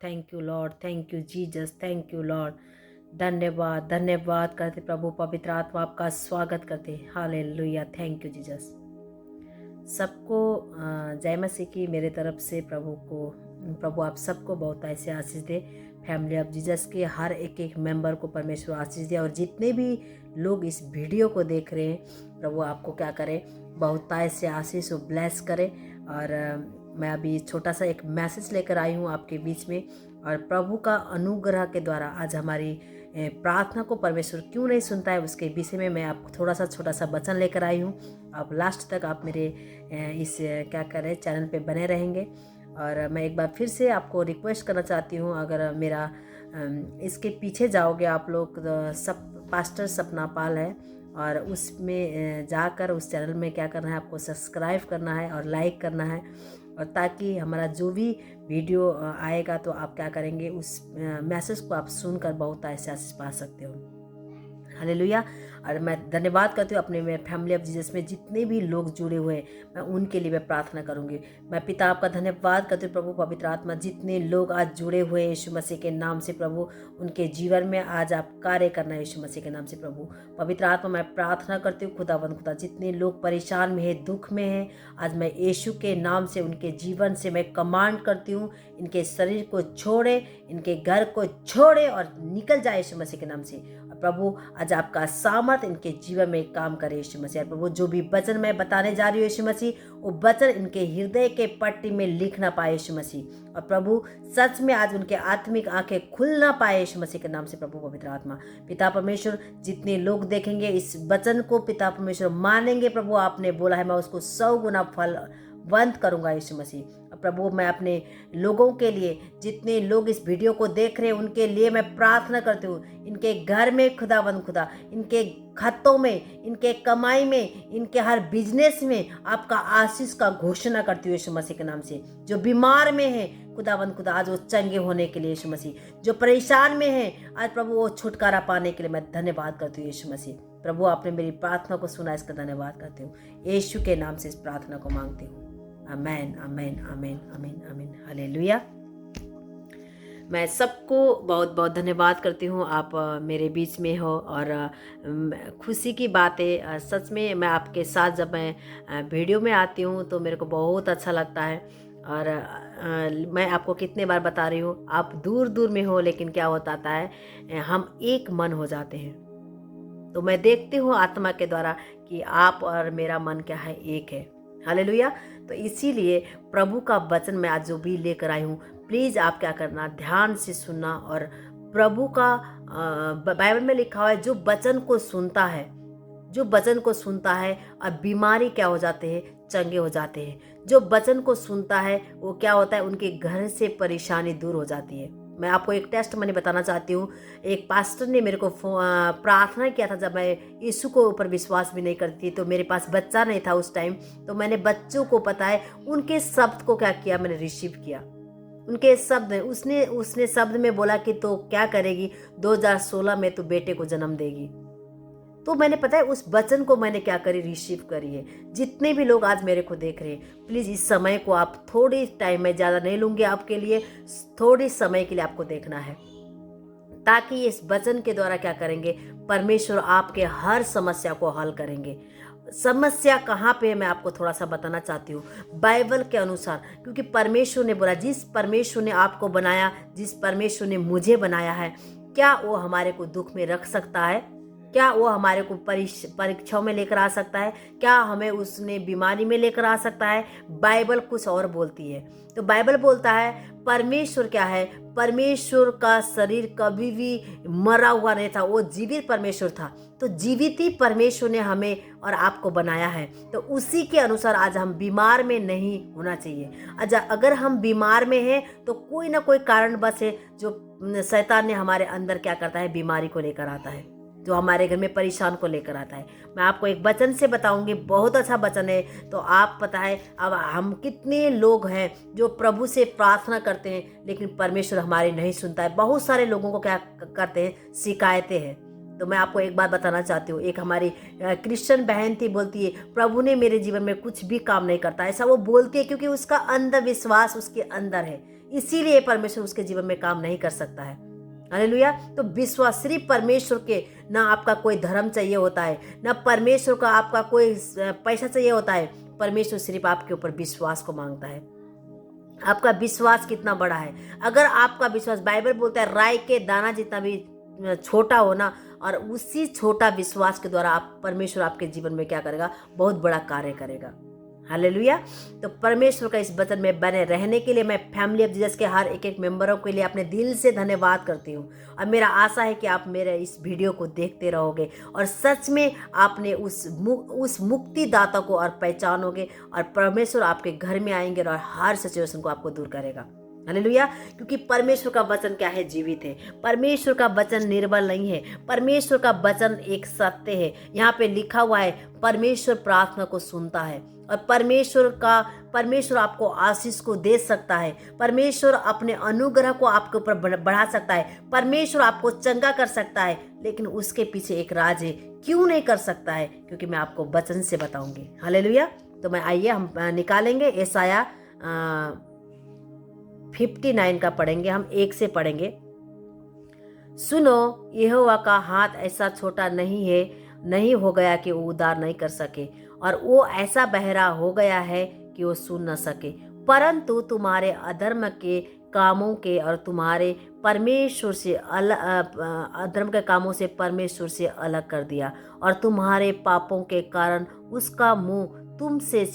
Thank you Lord, thank you Jesus, thank you Lord. धन्यवाद, धन्यवाद करते प्रभु, पवित्र आत्मा आपका स्वागत करते। Hallelujah, thank you Jesus. सबको जय मसीह की मेरे तरफ से प्रभु आप सबको बहुत ऐसे आशीष दे। फैमिली ऑफ जीसस के हर एक एक मेंबर को परमेश्वर आशीष दे, और जितने भी लोग इस वीडियो को देख रहे हैं प्रभु आपको क्या करे, बहुत ऐसे आशीष ब्लेस करे। और मैं अभी छोटा सा एक मैसेज लेकर आई हूँ आपके बीच में, और प्रभु का अनुग्रह के द्वारा आज हमारी प्रार्थना को परमेश्वर क्यों नहीं सुनता है उसके विषय में मैं आपको थोड़ा सा छोटा सा वचन लेकर आई हूँ। आप लास्ट तक आप मेरे इस क्या करें चैनल पे बने रहेंगे। और मैं एक बार फिर से आपको रिक्वेस्ट करना चाहती हूँ, अगर मेरा इसके पीछे जाओगे आप लोग, सब पास्टर सपना पाल है, और उसमें जाकर उस चैनल में क्या करना है, आपको सब्सक्राइब करना है और लाइक करना है, और ताकि हमारा जो भी वीडियो आएगा तो आप क्या करेंगे, उस मैसेज को आप सुनकर बहुत ऐसे आशीष पा सकते हो। हालेलुया। और मैं धन्यवाद करती हूँ अपने मेरे फैमिली ऑफ जीसस में जितने भी लोग जुड़े हुए हैं, मैं उनके लिए मैं प्रार्थना करूँगी। मैं पिता आपका धन्यवाद करती हूँ प्रभु, पवित्र आत्मा जितने लोग आज जुड़े हुए हैं यीशु मसीह के नाम से प्रभु, उनके जीवन में आज आप कार्य करना है यीशु मसीह के नाम से प्रभु। पवित्र आत्मा मैं प्रार्थना करती हूँ खुदा जितने लोग परेशान में है, दुख में है, आज मैं यीशु के नाम से उनके जीवन से मैं कमांड करती हूँ, इनके शरीर को छोड़े, इनके घर को छोड़े और निकल जाए यीशु मसीह के नाम से। प्रभु आज आपका सामर्थ इनके जीवन में काम करे यीशु मसीह। प्रभु जो भी वचन मैं बताने जा रही हूँ यीशु मसीह, वो वचन इनके हृदय के पट्टी में लिख ना पाए यीशु मसीह। और प्रभु सच में आज उनके आत्मिक आंखें खुल ना पाए यीशु मसीह के नाम से प्रभु पवित्र आत्मा। पिता परमेश्वर जितने लोग देखेंगे इस वचन को पिता परमेश्वर मानेंगे, प्रभु आपने बोला है मैं उसको 100 गुना फल बंद करूंगा यीशु मसीह। प्रभु मैं अपने लोगों के लिए, जितने लोग इस वीडियो को देख रहे हैं उनके लिए मैं प्रार्थना करती हूँ, इनके घर में खुदा, इनके खातों में, इनके कमाई में, इनके हर बिजनेस में आपका आशीष का घोषणा करती हूँ यीशु मसीह के नाम से। जो बीमार में है खुदा आज वो चंगे होने के लिए यीशु मसीह, जो परेशान में है आज प्रभु वो छुटकारा पाने के लिए मैं धन्यवाद करती हूँ यीशु मसीह। प्रभु आपने मेरी प्रार्थना को सुना, इसका धन्यवाद करती हूँ यीशु के नाम से इस प्रार्थना को मांगती हूँ। आमेन, आमेन, आमेन, आमेन, आमेन, हालेलुया। मैं सबको बहुत बहुत धन्यवाद करती हूँ, आप मेरे बीच में हो, और खुशी की बात है सच में मैं आपके साथ जब मैं वीडियो में आती हूँ तो मेरे को बहुत अच्छा लगता है। और मैं आपको कितने बार बता रही हूँ, आप दूर दूर में हो लेकिन क्या होता है हम एक मन हो जाते हैं। तो मैं देखती हूँ आत्मा के द्वारा कि आप और मेरा मन क्या है, एक है। हालेलुया। तो इसीलिए प्रभु का वचन मैं आज जो भी लेकर आई हूँ, प्लीज़ आप क्या करना, ध्यान से सुनना। और प्रभु का बाइबल में लिखा हुआ है जो वचन को सुनता है, जो वचन को सुनता है, अब बीमारी क्या हो जाते हैं, चंगे हो जाते हैं। जो वचन को सुनता है वो क्या होता है, उनके घर से परेशानी दूर हो जाती है। मैं आपको एक टेस्ट मैंने बताना चाहती हूँ। एक पास्टर ने मेरे को प्रार्थना किया था, जब मैं यीशु को ऊपर विश्वास भी नहीं करती, तो मेरे पास बच्चा नहीं था उस टाइम, तो मैंने बच्चों को पता है उनके शब्द को क्या किया, मैंने रिसीव किया उनके शब्द। उसने शब्द में बोला कि तो क्या करेगी, 2016 में तो बेटे को जन्म देगी। तो मैंने पता है उस वचन को मैंने क्या करी, रिसीव करी है। जितने भी लोग आज मेरे को देख रहे हैं, प्लीज़ इस समय को आप थोड़ी टाइम में, ज़्यादा नहीं लूँगी आपके लिए, थोड़ी समय के लिए आपको देखना है, ताकि इस वचन के द्वारा क्या करेंगे, परमेश्वर आपके हर समस्या को हल करेंगे। समस्या कहाँ पे है मैं आपको थोड़ा सा बताना चाहती हूँ बाइबल के अनुसार, क्योंकि परमेश्वर ने बोला, जिस परमेश्वर ने आपको बनाया, जिस परमेश्वर ने मुझे बनाया है, क्या वो हमारे को दुख में रख सकता है? क्या वो हमारे को परीक्षाओं में लेकर आ सकता है? क्या हमें उसने बीमारी में लेकर आ सकता है? बाइबल कुछ और बोलती है। तो बाइबल बोलता है परमेश्वर क्या है, परमेश्वर का शरीर कभी भी मरा हुआ नहीं था, वो जीवित परमेश्वर था। तो जीवित ही परमेश्वर ने हमें और आपको बनाया है। तो उसी के अनुसार आज हम बीमार में नहीं होना चाहिए। अच्छा, अगर हम बीमार में हैं तो कोई ना कोई कारण बस है जो शैतान ने हमारे अंदर क्या करता है, बीमारी को लेकर आता है, जो हमारे घर में परेशान को लेकर आता है। मैं आपको एक वचन से बताऊंगी, बहुत अच्छा वचन है। तो आप पता है अब हम कितने लोग हैं जो प्रभु से प्रार्थना करते हैं लेकिन परमेश्वर हमारी नहीं सुनता है। बहुत सारे लोगों को क्या करते हैं, शिकायतें हैं। तो मैं आपको एक बात बताना चाहती हूँ, एक हमारी क्रिश्चियन बहन थी, बोलती है प्रभु ने मेरे जीवन में कुछ भी काम नहीं करता। ऐसा वो बोलती है क्योंकि उसका अंधविश्वास उसके अंदर है, इसीलिए परमेश्वर उसके जीवन में काम नहीं कर सकता है। हालेलुया। तो विश्वास सिर्फ परमेश्वर के, ना आपका कोई धर्म चाहिए होता है, ना परमेश्वर का आपका कोई पैसा चाहिए होता है। परमेश्वर सिर्फ आपके ऊपर विश्वास को मांगता है। आपका विश्वास कितना बड़ा है। अगर आपका विश्वास, बाइबल बोलता है राई के दाना जितना भी छोटा हो ना, और उसी छोटा विश्वास के द्वारा आप परमेश्वर आपके जीवन में क्या करेगा, बहुत बड़ा कार्य करेगा। हालेलुया। तो परमेश्वर का इस वचन में बने रहने के लिए मैं फैमिली ऑफ जीसस के हर एक एक मेंबरों के लिए अपने दिल से धन्यवाद करती हूँ। और मेरा आशा है कि आप मेरे इस वीडियो को देखते रहोगे और सच में आपने उस मुक्तिदाता को और पहचानोगे, और परमेश्वर आपके घर में आएंगे और हर सिचुएशन को आपको दूर करेगा। हालेलुया। क्योंकि परमेश्वर का वचन क्या है, जीवित है। परमेश्वर का वचन निर्बल नहीं है। परमेश्वर का वचन एक सत्य है। यहाँ पे लिखा हुआ है परमेश्वर प्रार्थना को सुनता है, और परमेश्वर आपको आशीष को दे सकता है। परमेश्वर अपने अनुग्रह को आपके ऊपर बढ़ा सकता है। परमेश्वर आपको चंगा कर सकता है, लेकिन उसके पीछे एक राज है। क्यों नहीं कर सकता है? क्योंकि मैं आपको वचन से बताऊंगी। हालेलुया। तो मैं आइए हम निकालेंगे यशायाह 59 का पढ़ेंगे, हम 1 से पढ़ेंगे। सुनो, यहोवा का हाथ ऐसा छोटा नहीं हो गया कि वो उद्धार नहीं कर सके, और वो ऐसा बहरा हो गया है कि वो सुन न सके। परंतु तुम्हारे अधर्म के कामों के और तुम्हारे परमेश्वर से अधर्म के कामों से परमेश्वर से अलग कर दिया, और तुम्हारे पापों के कारण उसका मुंह तुमसे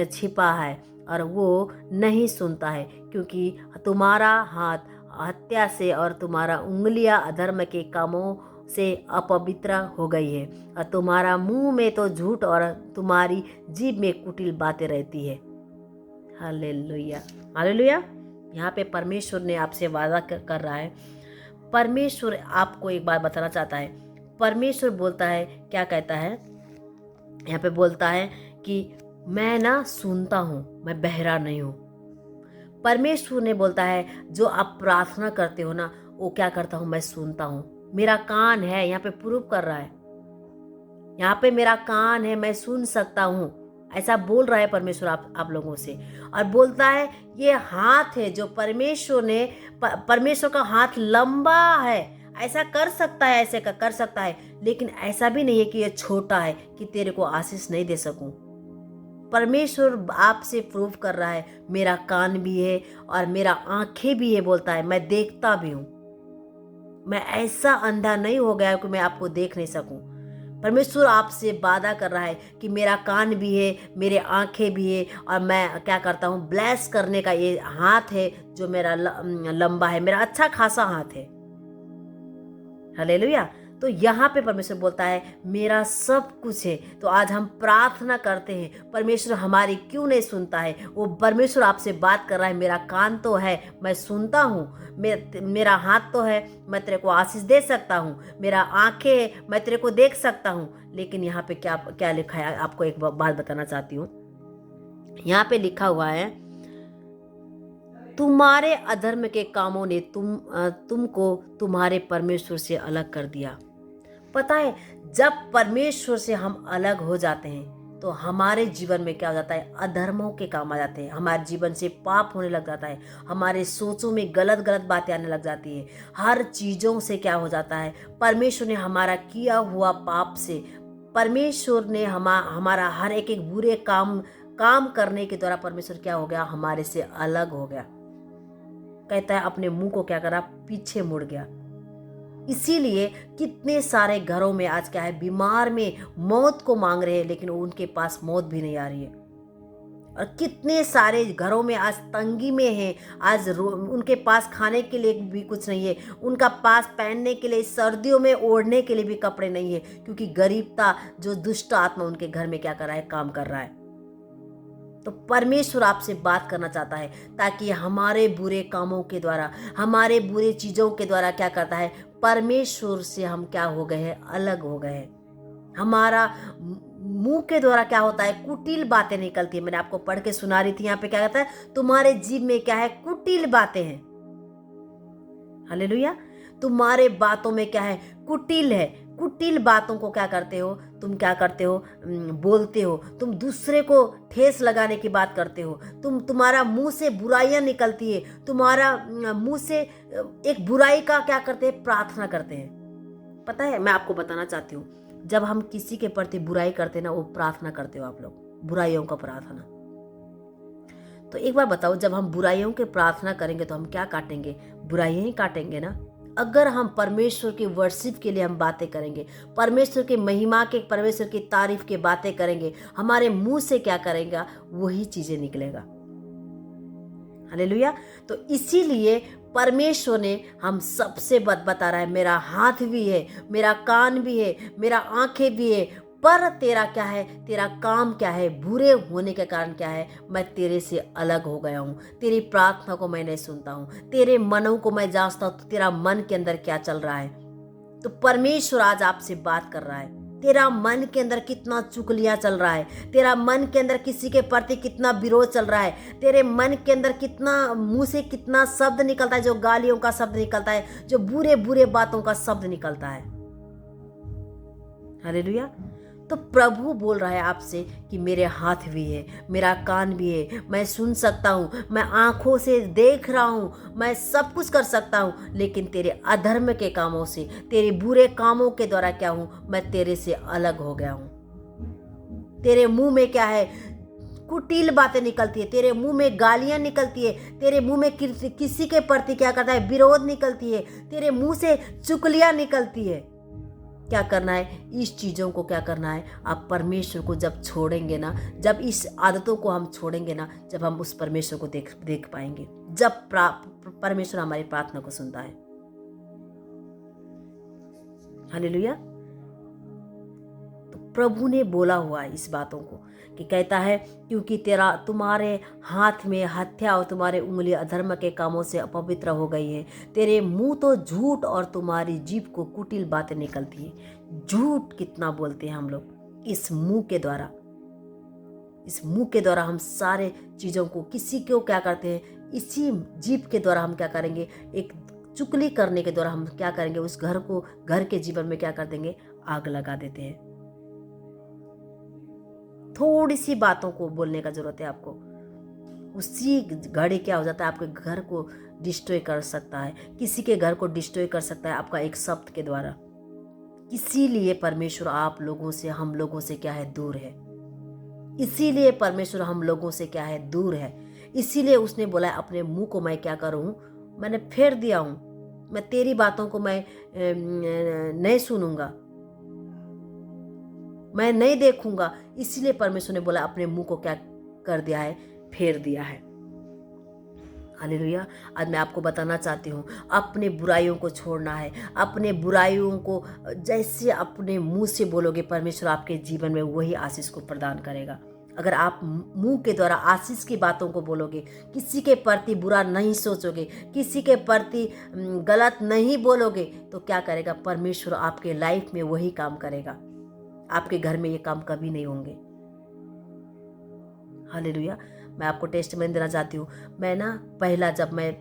छिपा है और वो नहीं सुनता है, क्योंकि तुम्हारा हाथ हत्या से और तुम्हारा उंगलियां अधर्म के कामों से अपवित्र हो गई है, और तुम्हारा मुंह में तो झूठ और तुम्हारी जीभ में कुटिल बातें रहती है। हालेलुया। हालेलुया। यहाँ पे परमेश्वर ने आपसे वादा कर रहा है। परमेश्वर आपको एक बात बताना चाहता है। परमेश्वर बोलता है, क्या कहता है यहाँ पे, बोलता है कि मैं ना सुनता हूँ, मैं बहरा नहीं हूँ। परमेश्वर ने बोलता है जो आप प्रार्थना करते हो ना, वो क्या करता हूँ, मैं सुनता हूँ। मेरा कान है, यहाँ पे प्रूव कर रहा है, यहाँ पे मेरा कान है, मैं सुन सकता हूँ। ऐसा बोल रहा है परमेश्वर आप लोगों से। और बोलता है ये हाथ है जो परमेश्वर का हाथ लंबा है, ऐसा कर सकता है, ऐसे कर सकता है, लेकिन ऐसा भी नहीं है कि ये छोटा है कि तेरे को आशीष नहीं दे सकूं। परमेश्वर आपसे प्रूव कर रहा है, मेरा कान भी है और मेरा आंखें भी है। बोलता है मैं देखता भी हूं, मैं ऐसा अंधा नहीं हो गया कि मैं आपको देख नहीं सकूं। परमेश्वर आपसे वादा कर रहा है कि मेरा कान भी है, मेरे आंखें भी है, और मैं क्या करता हूं, ब्लेस करने का ये हाथ है जो मेरा लंबा है, मेरा अच्छा खासा हाथ है। हालेलुया। तो यहाँ पे परमेश्वर बोलता है मेरा सब कुछ है। तो आज हम प्रार्थना करते हैं, परमेश्वर हमारी क्यों नहीं सुनता है? वो परमेश्वर आपसे बात कर रहा है, मेरा कान तो है, मैं सुनता हूँ, मेरा हाथ तो है, मैं तेरे को आशीष दे सकता हूँ, मेरा आंखें है, मैं तेरे को देख सकता हूँ। लेकिन यहाँ पे क्या क्या लिखा है, आपको एक बात बताना चाहती हूँ। यहाँ पे लिखा हुआ है तुम्हारे अधर्म के कामों ने तुमको तुम्हारे परमेश्वर से अलग कर दिया। पता है, जब परमेश्वर से हम अलग हो जाते हैं तो हमारे जीवन में क्या हो जाता है, अधर्मों के काम आ जाते हैं, हमारे जीवन से पाप होने लग जाता है, हमारे सोचों में गलत गलत बातें आने लग जाती है। हर चीज़ों से क्या हो जाता है, परमेश्वर ने हमारा किया हुआ पाप से, परमेश्वर ने हमारा हर एक एक बुरे काम करने के द्वारा परमेश्वर क्या हो गया, हमारे से अलग हो गया। कहता है अपने मुंह को क्या करा, पीछे मुड़ गया। इसीलिए कितने सारे घरों में आज क्या है, बीमार में मौत को मांग रहे हैं, लेकिन उनके पास मौत भी नहीं आ रही है। और कितने सारे घरों में आज तंगी में हैं, आज उनके पास खाने के लिए भी कुछ नहीं है, उनका पास पहनने के लिए, सर्दियों में ओढ़ने के लिए भी कपड़े नहीं है, क्योंकि गरीबता जो दुष्ट आत्मा उनके घर में क्या कर रहा है, काम कर रहा है। तो परमेश्वर आपसे बात करना चाहता है, ताकि हमारे बुरे कामों के द्वारा, हमारे बुरे चीज़ों के द्वारा क्या करता है, परमेश्वर से हम क्या हो गए हैं, अलग हो गए हैं। हमारा मुंह के द्वारा क्या होता है, कुटिल बातें निकलती है। मैंने आपको पढ़ के सुना रही थी, यहाँ पे क्या कहता है, तुम्हारे जीभ में क्या है, कुटिल बातें हैं। हालेलुया। तुम्हारे बातों में क्या है, कुटिल है, कुटिल बातों को क्या करते हो, तुम क्या करते हो, बोलते हो, तुम दूसरे को ठेस लगाने की बात करते हो, तुम्हारा मुंह से बुराइयां निकलती है, तुम्हारा मुंह से एक बुराई का क्या करते हैं, प्रार्थना करते हैं। पता है, मैं आपको बताना चाहती हूँ, जब हम किसी के प्रति बुराई करते हैं ना, वो प्रार्थना करते हो आप लोग, बुराइयों का प्रार्थना। तो एक बार बताओ, जब हम बुराइयों की प्रार्थना करेंगे तो हम क्या काटेंगे, बुराइयां ही काटेंगे ना। अगर हम परमेश्वर की वर्शिप के लिए हम बातें करेंगे, परमेश्वर की महिमा के, परमेश्वर की तारीफ के बातें करेंगे, हमारे मुंह से क्या करेगा, वही चीजें निकलेगा। हालेलुया। तो इसीलिए परमेश्वर ने हम सबसे बता रहा है, मेरा हाथ भी है, मेरा कान भी है, मेरा आंखें भी है, पर तेरा क्या है, तेरा काम क्या है, बुरे होने के कारण क्या है, मैं तेरे से अलग हो गया हूँ, तेरी प्रार्थना को मैं नहीं सुनता हूँ, तेरे मनों को मैं जांचता हूँ, तो तेरा मन के अंदर क्या चल रहा है। तो परमेश्वर आज आपसे बात कर रहा है, तेरा मन के अंदर कितना चुगलियां चल रहा है, तेरा मन के अंदर किसी के प्रति कितना विरोध चल रहा है, तेरे मन के अंदर कितना, मुंह से कितना शब्द निकलता है, जो गालियों का शब्द निकलता है, जो बुरे बुरे बातों का शब्द निकलता है। हालेलुया। तो प्रभु बोल रहा है आपसे कि मेरे हाथ भी है, मेरा कान भी है, मैं सुन सकता हूँ, मैं आंखों से देख रहा हूँ, मैं सब कुछ कर सकता हूँ, लेकिन तेरे अधर्म के कामों से, तेरे बुरे कामों के द्वारा क्या हूँ, मैं तेरे से अलग हो गया हूँ। तेरे मुंह में क्या है, कुटिल बातें निकलती है, तेरे मुंह में गालियां निकलती है, तेरे मुंह में किसी के प्रति क्या करता है, विरोध निकलती है, तेरे मुंह से चुगलियां निकलती है। क्या करना है, इस चीज़ों को क्या करना है, आप परमेश्वर को जब छोड़ेंगे ना, जब इस आदतों को हम छोड़ेंगे ना, जब हम उस परमेश्वर को देख पाएंगे, जब परमेश्वर हमारी प्रार्थना को सुनता है। हालेलुया। तो प्रभु ने बोला हुआ है इस बातों को, कि कहता है, क्योंकि तुम्हारे हाथ में हत्या और तुम्हारे उंगली अधर्म के कामों से अपवित्र हो गई है, तेरे मुंह तो झूठ और तुम्हारी जीभ को कुटिल बातें निकलती है। झूठ कितना बोलते हैं हम लोग इस मुंह के द्वारा, इस मुंह के द्वारा हम सारे चीज़ों को, किसी को क्या करते हैं, इसी जीभ के द्वारा हम क्या करेंगे, एक चुगली करने के द्वारा हम क्या करेंगे, उस घर के जीवन में क्या कर देंगे, आग लगा देते हैं। थोड़ी सी बातों को बोलने का जरूरत है आपको, उसी घड़ी क्या हो जाता है, आपके घर को डिस्ट्रॉय कर सकता है, किसी के घर को डिस्ट्रॉय कर सकता है आपका एक शब्द के द्वारा। इसीलिए परमेश्वर आप लोगों से, हम लोगों से क्या है, दूर है। इसीलिए परमेश्वर हम लोगों से क्या है, दूर है। इसीलिए उसने बोला है, अपने मुंह को मैं क्या करूं, मैंने फेर दिया हूं, मैं तेरी बातों को मैं नहीं सुनूंगा, मैं नहीं देखूंगा। इसीलिए परमेश्वर ने बोला, अपने मुंह को क्या कर दिया है, फेर दिया है। हालेलुया। आज मैं आपको बताना चाहती हूँ, अपने बुराइयों को छोड़ना है। अपने बुराइयों को जैसे अपने मुंह से बोलोगे, परमेश्वर आपके जीवन में वही आशीष को प्रदान करेगा। अगर आप मुंह के द्वारा आशीष की बातों को बोलोगे, किसी के प्रति बुरा नहीं सोचोगे, किसी के प्रति गलत नहीं बोलोगे, तो क्या करेगा, परमेश्वर आपके लाइफ में वही काम करेगा। आपके घर में ये काम कभी नहीं होंगे। हालेलुया। मैं आपको टेस्टमनी देना चाहती हूँ। मैं ना पहला, जब मैं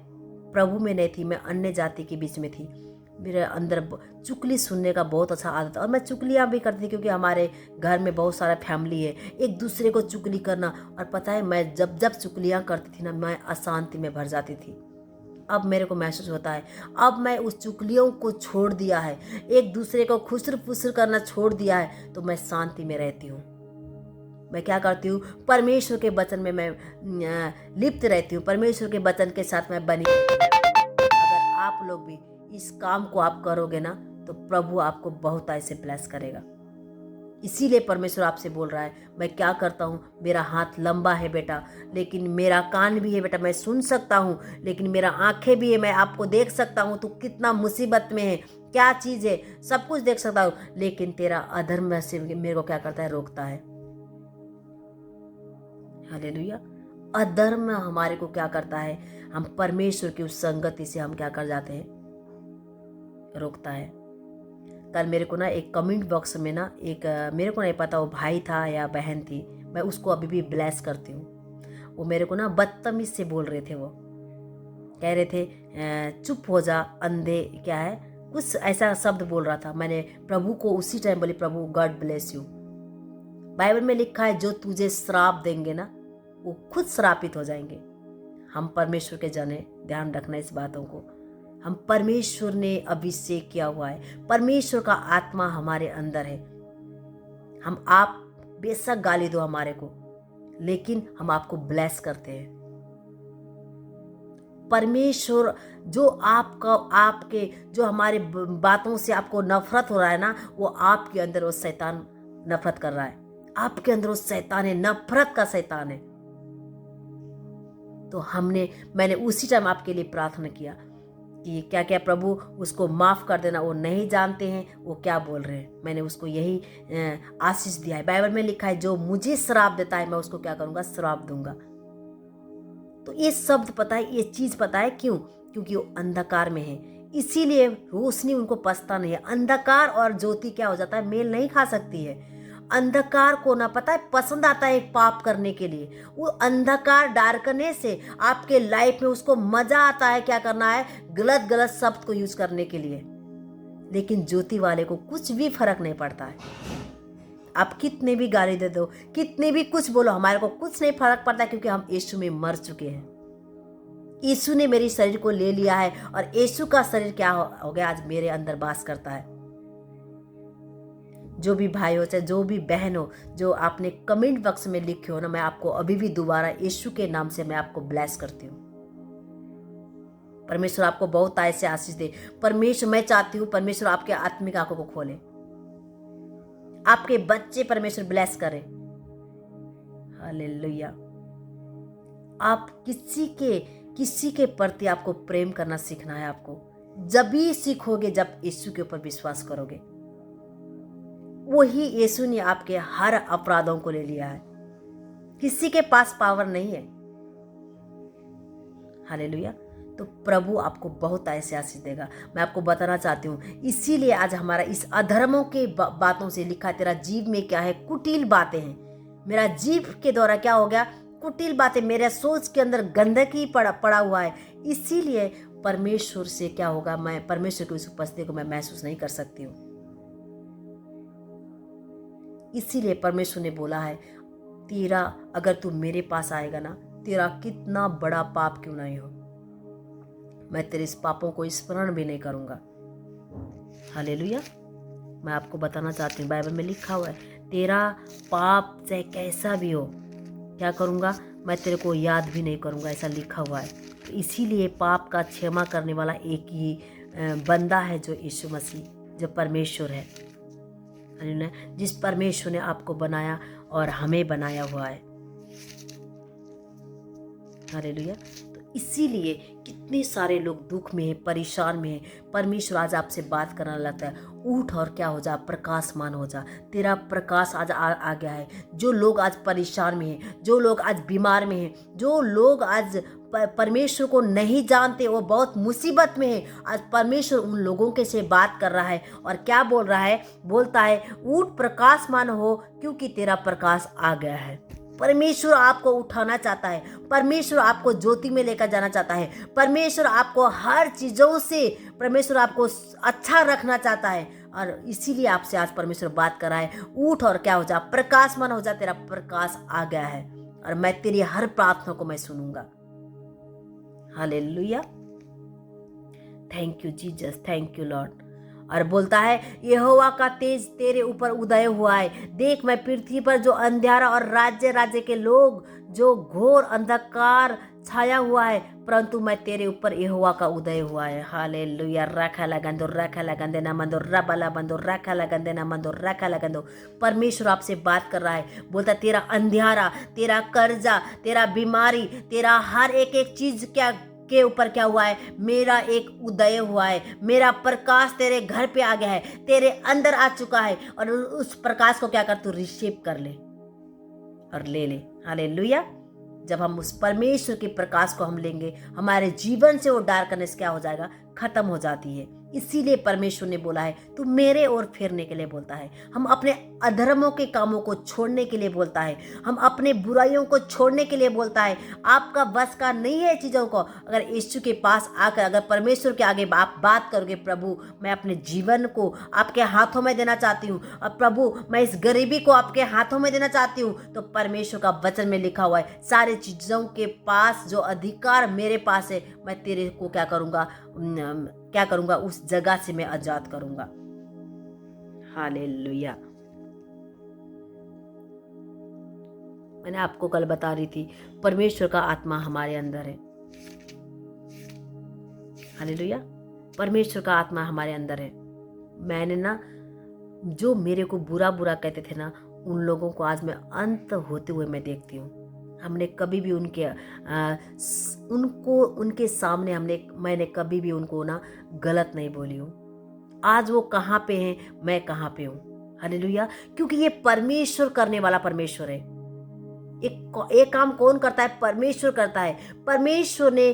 प्रभु में नहीं थी, मैं अन्य जाति के बीच में थी, मेरे अंदर चुगली सुनने का बहुत अच्छा आदत, और मैं चुगलियाँ भी करती थी, क्योंकि हमारे घर में बहुत सारा फैमिली है, एक दूसरे को चुगली करना। और पता है, मैं जब चुगलियाँ करती थी ना, मैं अशांति में भर जाती थी। अब मेरे को महसूस होता है, अब मैं उस चुगलियों को छोड़ दिया है, एक दूसरे को खुसर फुसर करना छोड़ दिया है, तो मैं शांति में रहती हूँ। मैं क्या करती हूँ, परमेश्वर के वचन में मैं लिप्त रहती हूँ, परमेश्वर के वचन के साथ मैं बनी रहती हूँ। अगर आप लोग भी इस काम को आप करोगे ना, तो प्रभु आपको बहुत ऐसे ब्लेस करेगा। इसीलिए परमेश्वर आपसे बोल रहा है, मैं क्या करता हूँ, मेरा हाथ लंबा है बेटा, लेकिन मेरा कान भी है बेटा, मैं सुन सकता हूँ, लेकिन मेरा आंखें भी है, मैं आपको देख सकता हूँ तू कितना मुसीबत में है, क्या चीज़ है, सब कुछ देख सकता हूँ, लेकिन तेरा अधर्म से मेरे को क्या करता है, रोकता है। हालेलुया। अधर्म हमारे को क्या करता है, हम परमेश्वर की उस संगति से हम क्या कर जाते हैं, रोकता है। कल मेरे को ना एक कमेंट बॉक्स में ना एक, मेरे को नहीं पता वो भाई था या बहन थी, मैं उसको अभी भी ब्लेस करती हूँ। वो मेरे को ना बदतमीज से बोल रहे थे, वो कह रहे थे चुप हो जा अंधे, क्या है कुछ ऐसा शब्द बोल रहा था, मैंने प्रभु को उसी टाइम बोली, प्रभु गॉड ब्लेस यू। बाइबल में लिखा है जो तुझे श्राप देंगे ना वो खुद श्रापित हो जाएंगे। हम परमेश्वर के जने, ध्यान रखना इस बातों को। हम परमेश्वर ने अभिषेक किया हुआ है, परमेश्वर का आत्मा हमारे अंदर है। हम आप बेशक गाली दो हमारे को, लेकिन हम आपको ब्लेस करते हैं। परमेश्वर जो आपके जो हमारे बातों से आपको नफरत हो रहा है ना, वो आपके अंदर वो शैतान नफरत कर रहा है। आपके अंदर वो शैतान है, नफरत का शैतान है। तो मैंने उसी टाइम आपके लिए प्रार्थना किया कि क्या क्या प्रभु उसको माफ कर देना, वो नहीं जानते हैं वो क्या बोल रहे हैं। मैंने उसको यही आशीष दिया है। बाइबल में लिखा है जो मुझे श्राप देता है मैं उसको क्या करूंगा, श्राप दूंगा। तो ये शब्द पता है, ये चीज पता है क्यों? क्योंकि वो अंधकार में है, इसीलिए रोशनी उनको पछता नहीं है। अंधकार और ज्योति क्या हो जाता है, मेल नहीं खा सकती है। अंधकार को ना पता है पसंद आता है पाप करने के लिए। वो अंधकार डार्कनेस से आपके लाइफ में उसको मजा आता है क्या करना है, गलत गलत शब्द को यूज करने के लिए। लेकिन ज्योति वाले को कुछ भी फर्क नहीं पड़ता है। आप कितने भी गाली दे दो, कितने भी कुछ बोलो, हमारे को कुछ नहीं फर्क पड़ता, क्योंकि हम यीशु में मर चुके हैं। यीशु ने मेरी शरीर को ले लिया है और यीशु का शरीर क्या हो गया, आज मेरे अंदर वास करता है। जो भी भाई हो चाहे जो भी बहन हो, जो आपने कमेंट बॉक्स में लिखे हो ना, मैं आपको अभी भी दोबारा यीशु के नाम से मैं आपको ब्लेस करती हूँ। परमेश्वर आपको बहुत आय से आशीष दे। परमेश्वर, मैं चाहती हूँ परमेश्वर आपके आत्मिक आंखों को खोले, आपके बच्चे परमेश्वर ब्लेस करे। हालेलुया। आप किसी के प्रति आपको प्रेम करना सीखना है। आपको जब भी सीखोगे जब यीशु के ऊपर विश्वास करोगे। वही यीशु ने आपके हर अपराधों को ले लिया है। किसी के पास पावर नहीं है। हालेलुया। तो प्रभु आपको बहुत ऐसे आशीष देगा। मैं आपको बताना चाहती हूँ, इसीलिए आज हमारा इस अधर्मों के बातों से लिखा, तेरा जीव में क्या है, कुटिल बातें हैं। मेरा जीव के द्वारा क्या हो गया, कुटिल बातें, मेरे सोच के अंदर गंदगी पड़ा हुआ है। इसीलिए परमेश्वर से क्या होगा, मैं परमेश्वर की उस उपस्थिति को मैं महसूस नहीं कर सकती हूँ। इसीलिए परमेश्वर ने बोला है, तेरा अगर तू मेरे पास आएगा ना, तेरा कितना बड़ा पाप क्यों नहीं हो, मैं तेरे इस पापों को स्मरण भी नहीं करूंगा। हालेलुया। मैं आपको बताना चाहती हूँ, बाइबल में लिखा हुआ है, तेरा पाप चाहे कैसा भी हो, क्या करूंगा, मैं तेरे को याद भी नहीं करूंगा, ऐसा लिखा हुआ है। तो इसीलिए पाप का क्षमा करने वाला एक ही बंदा है, जो यीशु मसीह, जो परमेश्वर है। जिस परमेश्वर ने आपको बनाया और हमें बनाया हुआ है। हालेलुया। तो इसीलिए कितने सारे लोग दुख में है, परेशान में है। परमेश्वर आज आपसे बात करना लगता है, उठ और क्या हो जा, प्रकाशमान हो जा। तेरा प्रकाश आज आ गया है। जो लोग आज परेशान में हैं, जो लोग आज बीमार में हैं, जो लोग आज परमेश्वर को नहीं जानते, वो बहुत मुसीबत में है, आज परमेश्वर उन लोगों के से बात कर रहा है। और क्या बोल रहा है, बोलता है उठ प्रकाशमान हो, क्योंकि तेरा प्रकाश आ गया है। परमेश्वर आपको उठाना चाहता है। परमेश्वर आपको ज्योति में लेकर जाना चाहता है। परमेश्वर आपको हर चीजों से, परमेश्वर आपको अच्छा रखना चाहता है। और इसीलिए आपसे आज परमेश्वर बात कर रहा है, उठ और क्या हो जा, प्रकाशमान हो जा, तेरा प्रकाश आ गया है और मैं तेरी हर प्रार्थना को मैं सुनूंगा। Hallelujah. Thank you Jesus, thank you Lord. और बोलता है, यहोवा का तेज तेरे ऊपर उदय हुआ है। देख, मैं पृथ्वी पर जो अंधेरा और राज्य के लोग जो घोर अंधकार छाया हुआ है, परंतु मैं तेरे ऊपर यहोवा का उदय हुआ है। हालेलुया। रखा लगंदो, रखा लगंदे ना मंदो, रबला बंदो, रखा लगंदे ना मंदो, रखा लगंदो। परमेश्वर आपसे बात कर रहा है, बोलता तेरा अंधेरा, तेरा कर्जा, तेरा बीमारी, तेरा हर एक चीज क्या के ऊपर क्या हुआ है, मेरा एक उदय हुआ है। मेरा प्रकाश तेरे घर पे आ गया है, तेरे अंदर आ चुका है। और उस प्रकाश को क्या कर, तू रिसीव कर ले और ले ले। हालेलुया। जब हम उस परमेश्वर के प्रकाश को हम लेंगे, हमारे जीवन से वो डार्कनेस क्या हो जाएगा, खत्म हो जाती है। इसीलिए परमेश्वर ने बोला है तू मेरे ओर फेरने के लिए बोलता है। हम अपने अधर्मों के कामों को छोड़ने के लिए बोलता है। हम अपने बुराइयों को छोड़ने के लिए बोलता है। आपका बस का नहीं है चीज़ों को। अगर यीशु के पास आकर अगर परमेश्वर के आगे आप बात करोगे, प्रभु मैं अपने जीवन को आपके हाथों में देना चाहती हूँ, और प्रभु मैं इस गरीबी को आपके हाथों में देना चाहती हूँ, तो परमेश्वर का वचन में लिखा हुआ है सारी चीज़ों के पास जो अधिकार मेरे पास है, मैं तेरे को क्या करूँगा, उस जगह से मैं आजाद करूँगा। हालेलुया। मैंने आपको कल बता रही थी परमेश्वर का आत्मा हमारे अंदर है। हालेलुया। परमेश्वर का आत्मा हमारे अंदर है। मैंने ना जो मेरे को बुरा बुरा कहते थे ना, उन लोगों को आज मैं अंत होते हुए मैं देखती हूँ। हमने कभी भी उनके सामने मैंने कभी भी उनको ना गलत नहीं बोली हूँ। आज वो कहाँ पे हैं, मैं कहाँ पे हूँ। हालेलुया। क्योंकि ये परमेश्वर करने वाला परमेश्वर है। एक काम कौन करता है? परमेश्वर करता है। परमेश्वर ने,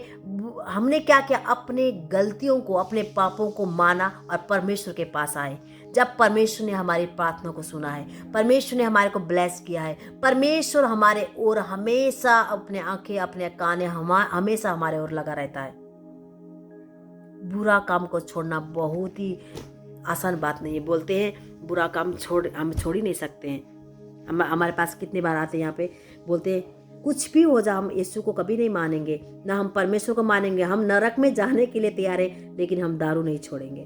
हमने क्या किया? अपने गलतियों को, अपने पापों को माना और परमेश्वर के पास आए। जब परमेश्वर ने हमारी प्रार्थना को सुना है, परमेश्वर ने हमारे को ब्लेस किया है, परमेश्वर हमारे ओर हमेशा अपने आंखें, अपने कान हमेशा हमारे ओर लगा रहता है। बुरा काम को छोड़ना बहुत ही आसान बात नहीं है। बोलते हैं बुरा काम हम छोड़ ही नहीं सकते हैं। हमारे पास कितनी बार आते हैं यहाँ पे, बोलते हैं कुछ भी हो जा हम यीशु को कभी नहीं मानेंगे, ना हम परमेश्वर को मानेंगे, हम नरक में जाने के लिए तैयार है, लेकिन हम दारू नहीं छोड़ेंगे।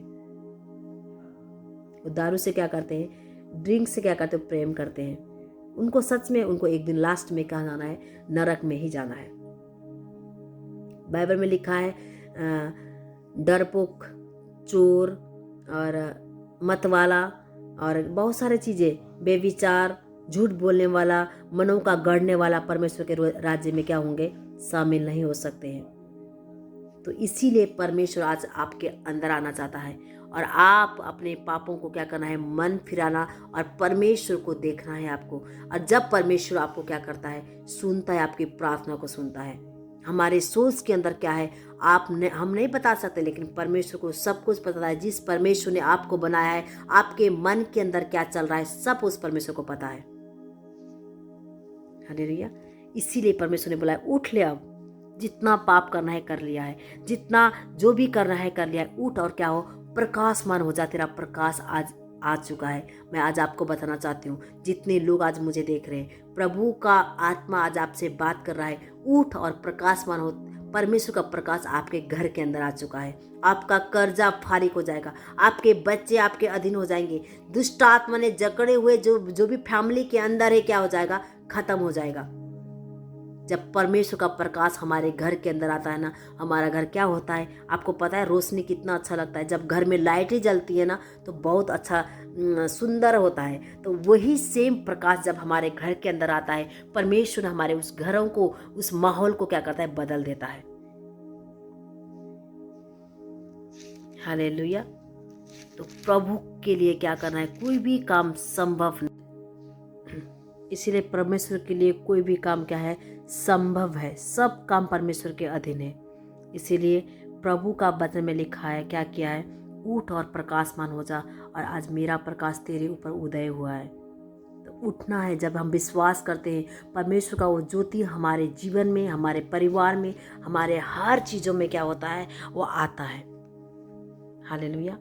वो दारू से क्या करते हैं? ड्रिंक से क्या करते हैं? प्रेम करते हैं। उनको सच में, उनको एक दिन लास्ट में कहाँ जाना है? नरक में ही जाना है। बाइबल में लिखा है डरपोक, चोर और मतवाला और बहुत सारे चीज़ें, बेविचार, झूठ बोलने वाला, मनों का गढ़ने वाला परमेश्वर के राज्य में क्या होंगे? शामिल नहीं हो सकते हैं। तो इसीलिए परमेश्वर आज आपके अंदर आना चाहता है और आप अपने पापों को क्या करना है? मन फिराना और परमेश्वर को देखना है आपको। और जब परमेश्वर आपको क्या करता है? सुनता है, आपकी प्रार्थना को सुनता है। हमारे सोच के अंदर क्या है हम नहीं बता सकते, लेकिन परमेश्वर को सब कुछ पता है। जिस परमेश्वर ने आपको बनाया है, आपके मन के अंदर क्या चल रहा है, सब उस परमेश्वर को पता है। हालेलुया। इसीलिए परमेश्वर ने बोला है उठ ले, अब जितना पाप करना है कर लिया है, जितना जो भी करना है कर लिया है, उठ और क्या हो? प्रकाशमान हो जा। तेरा प्रकाश आज आ चुका है। मैं आज आपको बताना चाहती हूँ, जितने लोग आज मुझे देख रहे हैं, प्रभु का आत्मा आज आपसे बात कर रहा है, उठ और प्रकाशमान हो। परमेश्वर का प्रकाश आपके घर के अंदर आ चुका है। आपका कर्जा फारिग हो जाएगा, आपके बच्चे आपके अधीन हो जाएंगे। दुष्ट आत्मा ने जकड़े हुए जो भी फैमिली के अंदर है, क्या हो जाएगा? खत्म हो जाएगा। जब परमेश्वर का प्रकाश हमारे घर के अंदर आता है ना, हमारा घर क्या होता है? आपको पता है रोशनी कितना अच्छा लगता है। जब घर में लाइटें जलती है ना, तो बहुत अच्छा सुंदर होता है। तो वही सेम प्रकाश जब हमारे घर के अंदर आता है, परमेश्वर हमारे उस घरों को, उस माहौल को क्या करता है? बदल देता है। हालेलुया। तो प्रभु के लिए क्या करना है? कोई भी काम संभव नहीं। इसीलिए परमेश्वर के लिए कोई भी काम क्या है? संभव है। सब काम परमेश्वर के अधीन है। इसीलिए प्रभु का वचन में लिखा है, क्या किया है? उठ और प्रकाशमान हो जा, और आज मेरा प्रकाश तेरे ऊपर उदय हुआ है। तो उठना है। जब हम विश्वास करते हैं, परमेश्वर का वो ज्योति हमारे जीवन में, हमारे परिवार में, हमारे हर चीज़ों में क्या होता है? वो आता है। हालेलुया।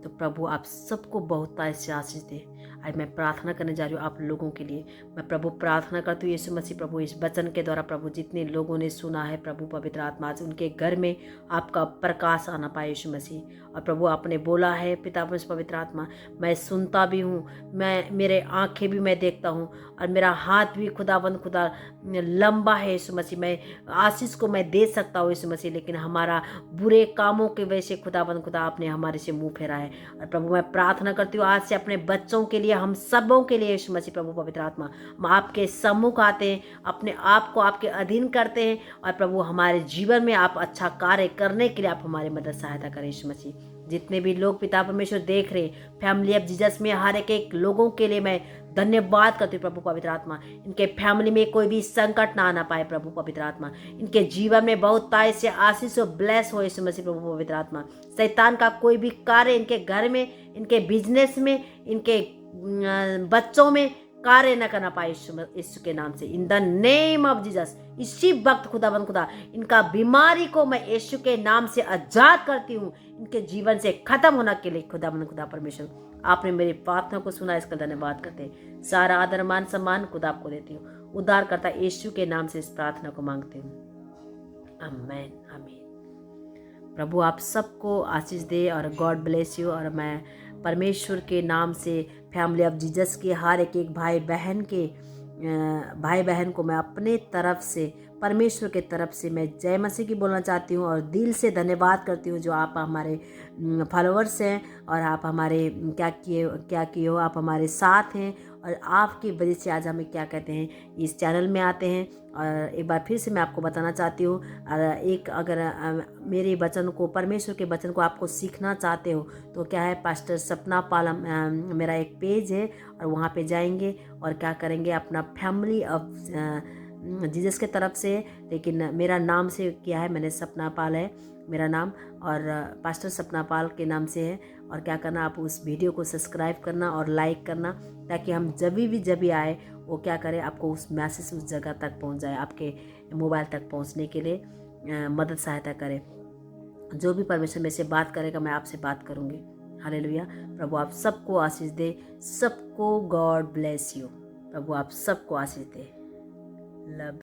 तो प्रभु आप सबको बहुत से आशीष दे। आज मैं प्रार्थना करने जा रही हूँ आप लोगों के लिए। मैं प्रभु प्रार्थना करती हूँ यीशु मसीह, प्रभु इस वचन के द्वारा प्रभु जितने लोगों ने सुना है, प्रभु पवित्र आत्मा आज उनके घर में आपका प्रकाश आना पाए यीशु मसीह। और प्रभु आपने बोला है पिता पवित्र आत्मा, मैं सुनता भी हूँ, मेरे आँखें भी मैं देखता हूँ, और मेरा हाथ भी खुदा लंबा है यीशु मसीह। मैं आशीष को मैं दे सकता हूँ यीशु मसीह, लेकिन हमारा बुरे कामों के वजह से खुदा आपने हमारे से मुँह फेरा है। और प्रभु मैं प्रार्थना करती हूँ आज से अपने बच्चों के लिए लिए, हम सबों के लिए यीशु मसीह प्रभु पवित्र आत्मा, हम आपके सम्मुख आते हैं, अपने आप को आपके अधीन करते हैं और प्रभु हमारे जीवन में आप अच्छा कार्य करने के लिए आप हमारी मदद सहायता करें यीशु मसीह। जितने भी लोग पिता परमेश्वर देख रहे, फैमिली ऑफ जीसस में हर एक लोगों के लिए मैं धन्यवाद करती हूँ प्रभु पवित्र आत्मा। इनके फैमिली में कोई भी संकट ना आना पाए प्रभु पवित्र आत्मा। इनके जीवन में बहुत ताय से आशीष और ब्लेस हो यीशु मसीह प्रभु पवित्र आत्मा। शैतान का कोई भी कार्य इनके घर में, इनके बिजनेस में, इनके बच्चों में कार्य न करना पाए यीशु के नाम से, in the name of Jesus. इसी वक्त खुदा इनका बीमारी को मैं यीशु के नाम से आजाद करती हूँ, इनके जीवन से खत्म होना के लिए खुदा परमेश्वर आपने मेरी प्रार्थना को सुना, इसका धन्यवाद करते। सारा आदर मान सम्मान खुदा आपको देती हूँ, उद्धार करता यीशु के नाम से इस प्रार्थना को मांगती हूँ, आमीन आमीन। प्रभु आप सबको आशीष दे और गॉड ब्लेस यू। और मैं परमेश्वर के नाम से फैमिली ऑफ जीसस के हर एक भाई बहन को मैं अपने तरफ से, परमेश्वर के तरफ से मैं जय मसीह की बोलना चाहती हूँ और दिल से धन्यवाद करती हूँ जो आप हमारे फॉलोअर्स हैं और आप हमारे क्या किए हो, आप हमारे साथ हैं और आपकी वजह से आज हमें क्या कहते हैं इस चैनल में आते हैं। और एक बार फिर से मैं आपको बताना चाहती हूँ, और एक अगर मेरे वचन को, परमेश्वर के वचन को आपको सीखना चाहते हो तो क्या है, पास्टर सपना पाल मेरा एक पेज है और वहाँ पे जाएंगे और क्या करेंगे, अपना फैमिली ऑफ जीसस के तरफ से, लेकिन मेरा नाम से क्या है, मैंने सपना पाल है मेरा नाम और पास्टर सपना पाल के नाम से है। और क्या करना, आप उस वीडियो को सब्सक्राइब करना और लाइक करना ताकि हम जब भी आए वो क्या करें, आपको उस मैसेज उस जगह तक पहुंच जाए, आपके मोबाइल तक पहुंचने के लिए मदद सहायता करें। जो भी परमेश्वर में से बात करेगा मैं आपसे बात करूंगी। हालेलुया। प्रभु आप सबको आशीष दे, सबको गॉड ब्लेस यू। प्रभु आप सबको आशीष दे। लव